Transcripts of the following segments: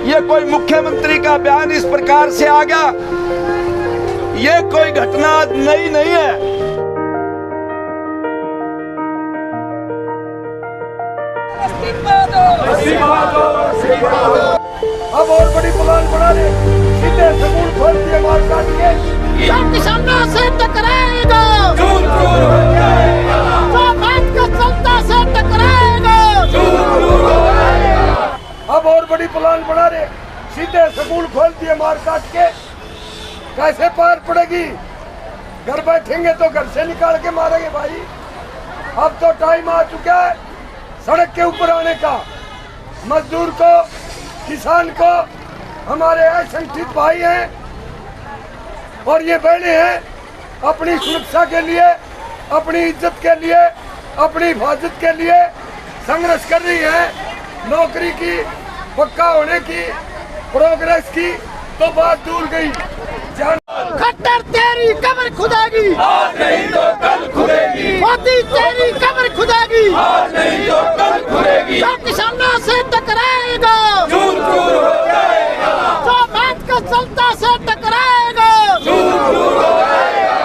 ये कोई मुख्यमंत्री का बयान इस प्रकार से आ गया, ये कोई घटना नई नहीं है। अब और बड़ी प्लान बना ले, सीधे स्कूल खोल दिए मार काट के किसानों से टकराएगा, जो बात का चलता से टकराएगा। अब और बड़ी प्लान बना ले, सीधे स्कूल खोल दिए मार काट के, कैसे पार पड़ेगी? घर बैठेंगे तो घर से निकाल के मारेंगे भाई। अब तो टाइम आ चुका है सड़क के ऊपर आने का। मजदूर को, किसान को, हमारे असंगठित भाई हैं और ये बहनें हैं, अपनी सुरक्षा के लिए, अपनी इज्जत के लिए, अपनी हिफाजत के लिए संघर्ष कर रही है। नौकरी की, पक्का होने की, प्रोग्रेस की तो बात दूर गई। खट्टर तेरी कब्र खुदेगी, आज नहीं तो कल खुदेगी। मोदी तेरी कब्र खुदेगी, आज नहीं तो कल खुदेगी। जो किसानों से टकराएगा, चूर चूर हो जाएगा। जो बात का चलता से टकराएगा, चूर चूर हो जाएगा।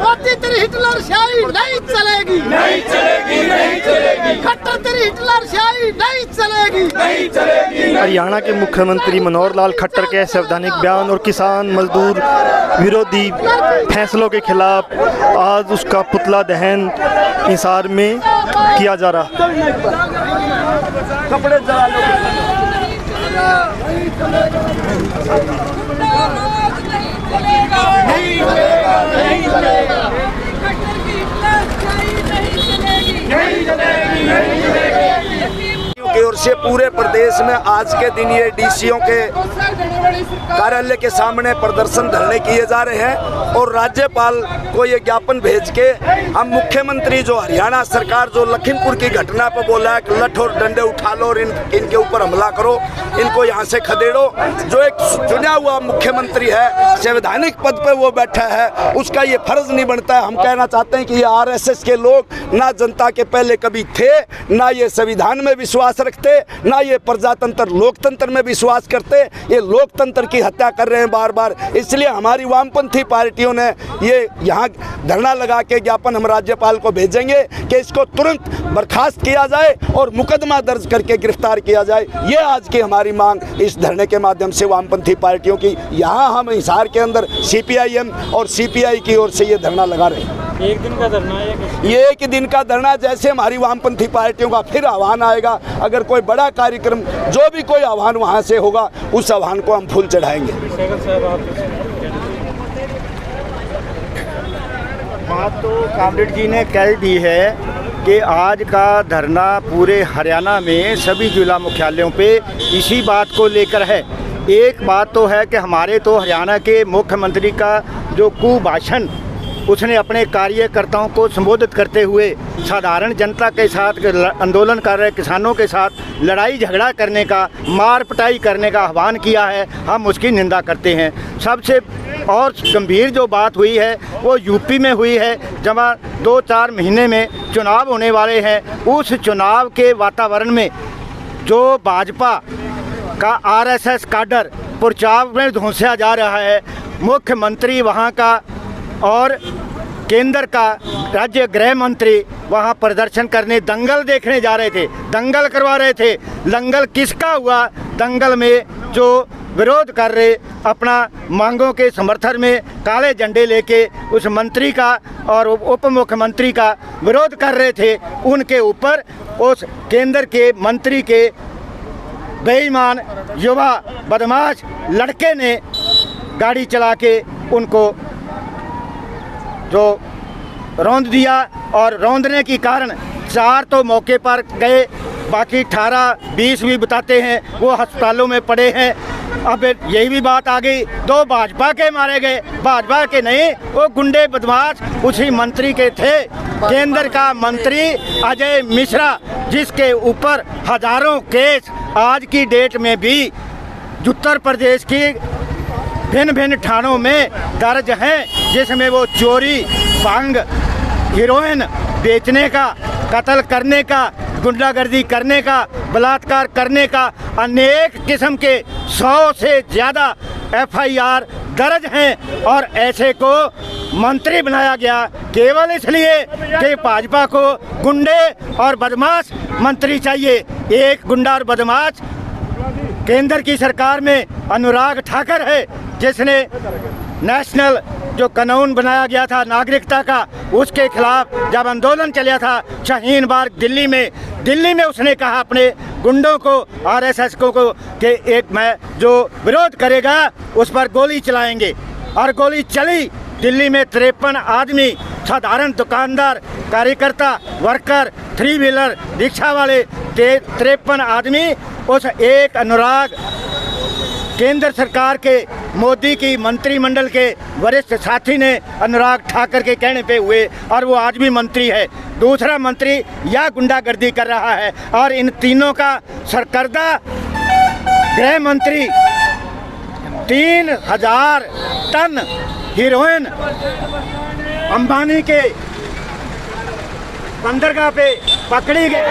मोदी तेरी हिटलर शाही नहीं चलेगी, नहीं चलेगी, नहीं चलेगी। खट्टर तेरी हिटलर शाही नहीं चलेगी, नहीं चलेगी। हरियाणा के मुख्यमंत्री मनोहर लाल खट्टर के संवैधानिक बयान और किसान मजदूर विरोधी फैसलों के खिलाफ आज उसका पुतला दहन हिसार में किया जा रहा। कपड़े जला लो। नहीं चलेगा, नहीं चलेगा। नहीं चलेगी, नहीं चलेगी। की ओर से पूरे प्रदेश में आज के दिन ये डीसीओ के कार्यालय के सामने प्रदर्शन धरने किए जा रहे हैं और राज्यपाल को ये ज्ञापन भेज के हम मुख्यमंत्री जो हरियाणा सरकार जो लखीमपुर की घटना पर बोला है कि लठ और डंडे उठा लो और इनके ऊपर हमला करो, इनको यहाँ से खदेड़ो। जो एक चुना हुआ मुख्यमंत्री है, संवैधानिक पद पे वो बैठा है, उसका ये फर्ज नहीं बनता है। हम कहना चाहते हैं कि ये आरएसएस के लोग ना जनता के पहले कभी थे, ना ये संविधान में विश्वास रखते, ना ये प्रजातंत्र लोकतंत्र में विश्वास करते। ये लोकतंत्र की हत्या कर रहे हैं बार बार। इसलिए हमारी वामपंथी पार्टियों ने ये यहाँ धरना लगा के ज्ञापन हम राज्यपाल को भेजेंगे कि इसको तुरंत बर्खास्त किया जाए और मुकदमा दर्ज करके गिरफ्तार किया जाए। ये आज की हमारी मांग इस धरने के माध्यम से वामपंथी पार्टियों की। यहाँ हम हिसार के अंदर सीपीआईएम और सीपीआई की ओर से ये धरना लगा रहे हैं। एक दिन का धरना है ये एक दिन का धरना, जैसे हमारी वामपंथी पार्टियों का फिर आह्वान आएगा, अगर कोई बड़ा कार्यक्रम, जो भी कोई आह्वान वहाँ से होगा, उस आह्वान को हम फूल चढ़ाएंगे। बात तो कामरेड जी ने कह दी है कि आज का धरना पूरे हरियाणा में सभी जिला मुख्यालयों पे इसी बात को लेकर है। एक बात तो है कि हमारे तो हरियाणा के मुख्यमंत्री का जो कुभाषण उसने अपने कार्यकर्ताओं को संबोधित करते हुए साधारण जनता के साथ आंदोलन कर रहे किसानों के साथ लड़ाई झगड़ा करने का, मार पिटाई करने का आह्वान किया है। हम उसकी निंदा करते हैं। सबसे और गंभीर जो बात हुई है वो यूपी में हुई है, जहाँ 2-4 महीने में चुनाव होने वाले हैं। उस चुनाव के वातावरण में जो भाजपा का आरएसएस काडर प्रचार में धुंसा जा रहा है, मुख्यमंत्री वहाँ का और केंद्र का राज्य गृह मंत्री वहाँ प्रदर्शन करने, दंगल देखने जा रहे थे, दंगल करवा रहे थे। दंगल किसका हुआ? दंगल में जो विरोध कर रहे, अपना मांगों के समर्थन में काले झंडे लेके उस मंत्री का और उप मुख्यमंत्री का विरोध कर रहे थे, उनके ऊपर उस केंद्र के मंत्री के बेईमान युवा बदमाश लड़के ने गाड़ी चला के उनको जो रौंद दिया और रौंदने के कारण 4 तो मौके पर गए, बाकी 18-20 भी बताते हैं वो अस्पतालों में पड़े हैं। अब यही भी बात आ गई, 2 भाजपा के मारे गए। भाजपा के नहीं, वो गुंडे बदमाश उसी मंत्री के थे। केंद्र का मंत्री अजय मिश्रा, जिसके ऊपर हजारों केस आज की डेट में भी उत्तर प्रदेश की भिन्न भिन्न थानों में दर्ज हैं, जिसमें वो चोरी, भांग, हीरोइन बेचने का, कत्ल करने का, गुंडागर्दी करने का, बलात्कार करने का अनेक किस्म के 100 से ज़्यादा FIR दर्ज हैं और ऐसे को मंत्री बनाया गया केवल इसलिए कि भाजपा को गुंडे और बदमाश मंत्री चाहिए। एक गुंडा और बदमाश केंद्र की सरकार में अनुराग ठाकर है, जिसने नेशनल जो कानून बनाया गया था नागरिकता का, उसके खिलाफ जब आंदोलन चला था शाहीन बाग दिल्ली में उसने कहा अपने गुंडों को, RSS को कि एक मैं जो विरोध करेगा उस पर गोली चलाएंगे। और गोली चली। दिल्ली में 53 आदमी, साधारण दुकानदार, कार्यकर्ता, वर्कर, 3 व्हीलर रिक्शा वाले 53 आदमी उस एक अनुराग केंद्र सरकार के मोदी की मंत्रिमंडल के वरिष्ठ साथी ने अनुराग ठाकर के कहने पे हुए और वो आज भी मंत्री है। दूसरा मंत्री या गुंडागर्दी कर रहा है और इन तीनों का सरकर्दा गृह मंत्री 3000 टन हीरोइन अंबानी के बंदरगाह पे पकड़ी गई।